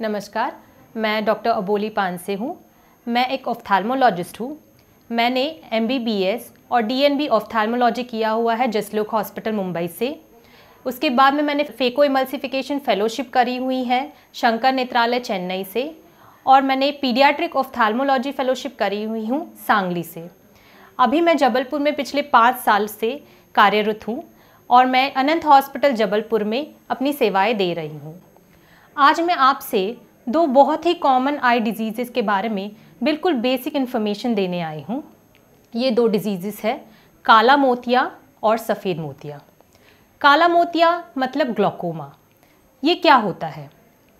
नमस्कार, मैं डॉक्टर अबोली पानसे हूँ। मैं एक ऑफ्थाल्मोलॉजिस्ट हूँ। मैंने MBBS और DNB ऑफ्थाल्मोलॉजी किया हुआ है जसलोक हॉस्पिटल मुंबई से। उसके बाद में मैंने फेको इमल्सिफिकेशन फेलोशिप करी हुई है शंकर नेत्रालय चेन्नई से, और मैंने पीडियाट्रिक ऑफ्थाल्मोलॉजी फेलोशिप करी हुई हूँ सांगली से। अभी मैं जबलपुर में पिछले 5 साल से कार्यरत हूँ और मैं अनंत हॉस्पिटल जबलपुर में अपनी सेवाएं दे रही हूँ। आज मैं आपसे 2 बहुत ही कॉमन आई डिजीज़ के बारे में बिल्कुल बेसिक इन्फॉर्मेशन देने आई हूँ। ये 2 डिजीज़ है काला मोतिया और सफ़ेद मोतिया। काला मोतिया मतलब ग्लूकोमा। ये क्या होता है?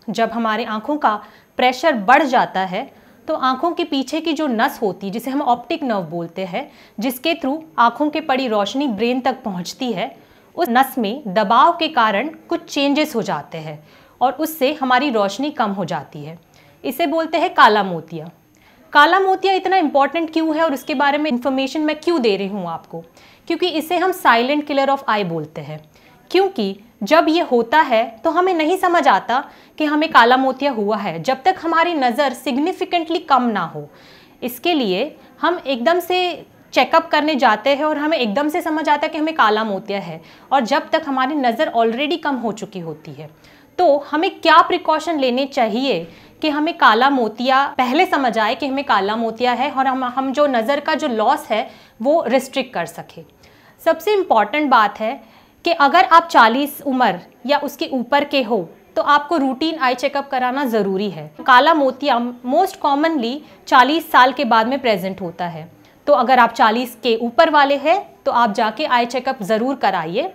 जब हमारे आँखों का प्रेशर बढ़ जाता है तो आँखों के पीछे की जो नस होती है, जिसे हम ऑप्टिक नर्व बोलते हैं, जिसके थ्रू आँखों के पड़ी रोशनी ब्रेन तक पहुँचती है, उस नस में दबाव के कारण कुछ चेंजेस हो जाते हैं और उससे हमारी रोशनी कम हो जाती है। इसे बोलते हैं काला मोतिया। काला मोतिया इतना इम्पॉर्टेंट क्यों है और उसके बारे में इंफॉर्मेशन मैं क्यों दे रही हूँ आपको? क्योंकि इसे हम साइलेंट किलर ऑफ आई बोलते हैं। क्योंकि जब ये होता है तो हमें नहीं समझ आता कि हमें काला मोतिया हुआ है, जब तक हमारी नज़र सिग्निफिकेंटली कम ना हो। इसके लिए हम एकदम से चेकअप करने जाते हैं और हमें एकदम से समझ आता है कि हमें काला मोतिया है, और जब तक हमारी नज़र ऑलरेडी कम हो चुकी होती है। तो हमें क्या प्रिकॉशन लेने चाहिए कि हमें काला मोतिया पहले समझ आए कि हमें काला मोतिया है और हम जो नज़र का जो लॉस है वो रिस्ट्रिक्ट कर सके। सबसे इम्पॉर्टेंट बात है कि अगर आप 40 उम्र या उसके ऊपर के हो तो आपको रूटीन आई चेकअप कराना ज़रूरी है। काला मोतिया मोस्ट कॉमनली 40 साल के बाद में प्रेजेंट होता है, तो अगर आप 40 के ऊपर वाले हैं तो आप जाके आई चेकअप ज़रूर कराइए।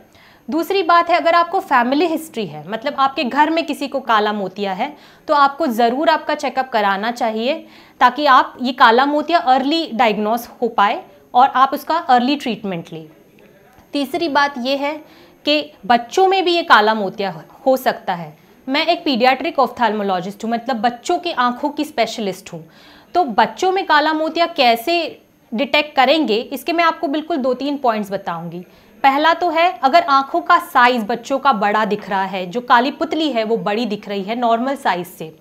दूसरी बात है, अगर आपको फैमिली हिस्ट्री है, मतलब आपके घर में किसी को काला मोतिया है, तो आपको ज़रूर आपका चेकअप कराना चाहिए ताकि आप ये काला मोतिया अर्ली डायग्नोस हो पाए और आप उसका अर्ली ट्रीटमेंट लें। तीसरी बात ये है कि बच्चों में भी ये काला मोतिया हो सकता है। मैं एक पीडियाट्रिक ऑफ्थाल्मोलॉजिस्ट हूँ, मतलब बच्चों की आँखों की स्पेशलिस्ट हूँ। तो बच्चों में काला मोतिया कैसे डिटेक्ट करेंगे, इसके मैं आपको बिल्कुल 2-3 पॉइंट्स बताऊँगी। पहला तो है, अगर आँखों का साइज़ बच्चों का बड़ा दिख रहा है, जो काली पुतली है वो बड़ी दिख रही है नॉर्मल साइज़ से।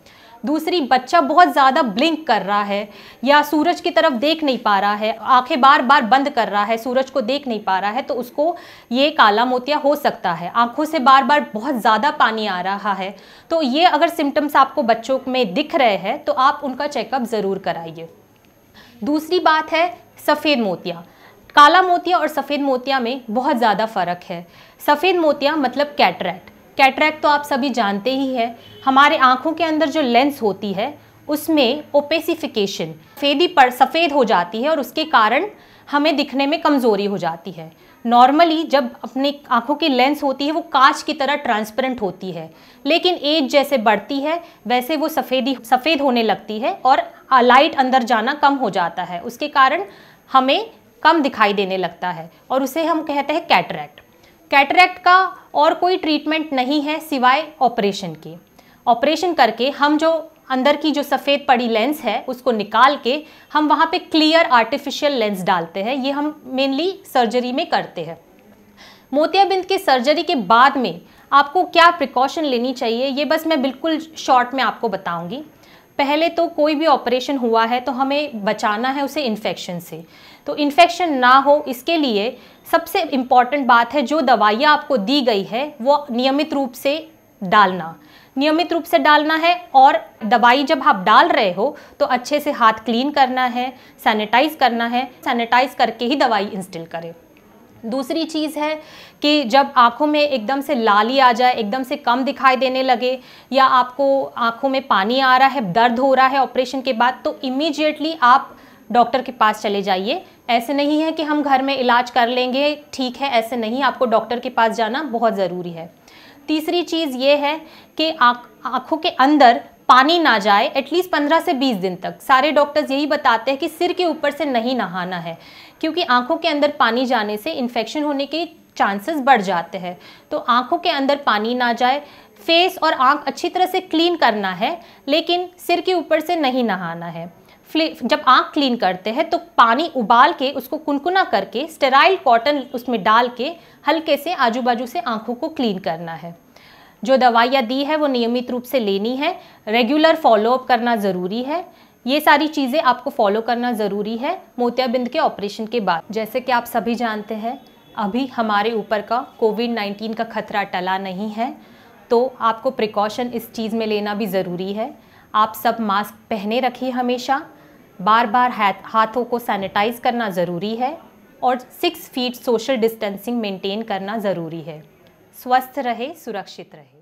दूसरी, बच्चा बहुत ज़्यादा ब्लिंक कर रहा है या सूरज की तरफ देख नहीं पा रहा है, आंखें बार बार बंद कर रहा है, सूरज को देख नहीं पा रहा है, तो उसको ये काला मोतिया हो सकता है। आंखों से बार बार बहुत ज़्यादा पानी आ रहा है, तो ये अगर सिम्टम्स आपको बच्चों में दिख रहे हैं तो आप उनका चेकअप ज़रूर कराइए। दूसरी बात है सफ़ेद मोतिया। काला मोतिया और सफ़ेद मोतिया में बहुत ज़्यादा फ़र्क है। सफ़ेद मोतिया मतलब कैटरैक्ट। कैटरैक्ट तो आप सभी जानते ही हैं, हमारे आँखों के अंदर जो लेंस होती है उसमें ओपेसिफिकेशन, सफ़ेद हो जाती है और उसके कारण हमें दिखने में कमज़ोरी हो जाती है। नॉर्मली जब अपनी आँखों की लेंस होती है वो कांच की तरह ट्रांसपेरेंट होती है, लेकिन एज जैसे बढ़ती है वैसे वो सफ़ेद होने लगती है और लाइट अंदर जाना कम हो जाता है, उसके कारण हमें कम दिखाई देने लगता है और उसे हम कहते हैं कैटरैक्ट। कैटरैक्ट का और कोई ट्रीटमेंट नहीं है सिवाय ऑपरेशन के। ऑपरेशन करके हम जो अंदर की जो सफ़ेद पड़ी लेंस है उसको निकाल के हम वहाँ पे क्लियर आर्टिफिशियल लेंस डालते हैं। ये हम मेनली सर्जरी में करते हैं। मोतियाबिंद के सर्जरी के बाद में आपको क्या प्रिकॉशन लेनी चाहिए, ये बस मैं बिल्कुल शॉर्ट में आपको बताऊँगी। पहले तो कोई भी ऑपरेशन हुआ है तो हमें बचाना है उसे इन्फेक्शन से, तो इन्फेक्शन ना हो इसके लिए सबसे इम्पॉर्टेंट बात है, जो दवाइयाँ आपको दी गई है वो नियमित रूप से डालना है। और दवाई जब आप डाल रहे हो तो अच्छे से हाथ क्लीन करना है, सैनिटाइज करना है, सैनिटाइज करके ही दवाई इंस्टिल करें। दूसरी चीज़ है कि जब आँखों में एकदम से लाली आ जाए, एकदम से कम दिखाई देने लगे, या आपको आँखों में पानी आ रहा है, दर्द हो रहा है ऑपरेशन के बाद, तो इमीडिएटली आप डॉक्टर के पास चले जाइए। ऐसे नहीं है कि हम घर में इलाज कर लेंगे, ठीक है, ऐसे नहीं, आपको डॉक्टर के पास जाना बहुत ज़रूरी है। तीसरी चीज़ ये है कि आँखों के अंदर पानी ना जाए एटलीस्ट 15 से 20 दिन तक। सारे डॉक्टर्स यही बताते हैं कि सिर के ऊपर से नहीं नहाना है, क्योंकि आँखों के अंदर पानी जाने से इन्फेक्शन होने के चांसेस बढ़ जाते हैं। तो आँखों के अंदर पानी ना जाए, फेस और आँख अच्छी तरह से क्लीन करना है, लेकिन सिर के ऊपर से नहीं नहाना है। जब आँख क्लीन करते हैं तो पानी उबाल के उसको कुनकुना करके स्टेराइल कॉटन उसमें डाल के हल्के से आजू बाजू से आँखों को क्लीन करना है। जो दवाइयाँ दी है वो नियमित रूप से लेनी है, रेगुलर फॉलोअप करना ज़रूरी है। ये सारी चीज़ें आपको फॉलो करना ज़रूरी है मोतियाबिंद के ऑपरेशन के बाद। जैसे कि आप सभी जानते हैं, अभी हमारे ऊपर का कोविड-19 का खतरा टला नहीं है, तो आपको प्रिकॉशन इस चीज़ में लेना भी ज़रूरी है। आप सब मास्क पहने रखिए हमेशा, बार बार हाथों को सैनिटाइज़ करना ज़रूरी है और 6 फीट सोशल डिस्टेंसिंग मेंटेन करना ज़रूरी है। स्वस्थ रहे, सुरक्षित रहे।